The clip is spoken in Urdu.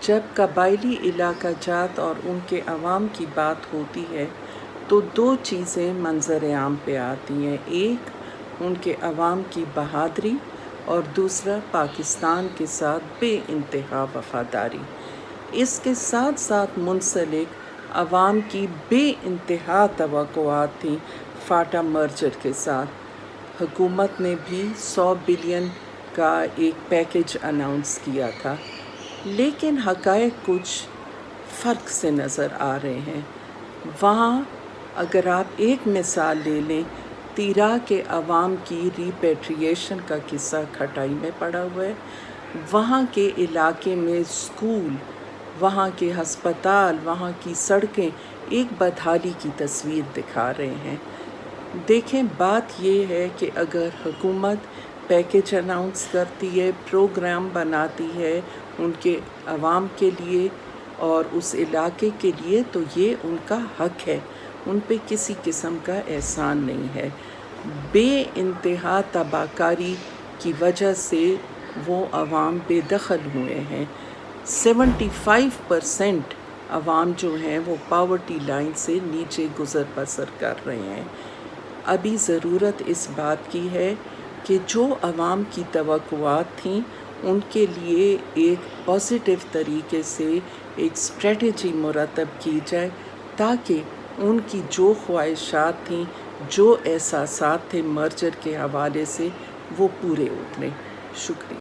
جب قبائلی علاقہ جات اور ان کے عوام کی بات ہوتی ہے تو دو چیزیں منظر عام پہ آتی ہیں، ایک ان کے عوام کی بہادری اور دوسرا پاکستان کے ساتھ بے انتہا وفاداری۔ اس کے ساتھ ساتھ منسلک عوام کی بے انتہا توقعات تھیں فاٹا مرجر کے ساتھ۔ حکومت نے بھی 100 بلین کا ایک پیکج اناؤنس کیا تھا، لیکن حقائق کچھ فرق سے نظر آ رہے ہیں۔ وہاں اگر آپ ایک مثال لے لیں، تیرا کے عوام کی ریپیٹریشن کا قصہ کھٹائی میں پڑا ہوا ہے۔ وہاں کے علاقے میں اسکول، وہاں کے ہسپتال، وہاں کی سڑکیں ایک بدحالی کی تصویر دکھا رہے ہیں۔ دیکھیں، بات یہ ہے کہ اگر حکومت پیکج اناؤنس کرتی ہے، پروگرام بناتی ہے ان کے عوام کے لیے اور اس علاقے کے لیے، تو یہ ان کا حق ہے، ان پہ کسی قسم کا احسان نہیں ہے۔ بے انتہا تباہ کاری کی وجہ سے وہ عوام بے دخل ہوئے ہیں۔ 75% عوام جو ہیں وہ پاورٹی لائن سے نیچے گزر بسر کر رہے ہیں۔ ابھی ضرورت اس بات کی ہے کہ جو عوام کی توقعات تھیں ان کے لیے ایک پازیٹیو طریقے سے ایک اسٹریٹجی مرتب کی جائے، تاکہ ان کی جو خواہشات تھیں، جو احساسات تھے مرجر کے حوالے سے، وہ پورے اتریں۔ شکریہ۔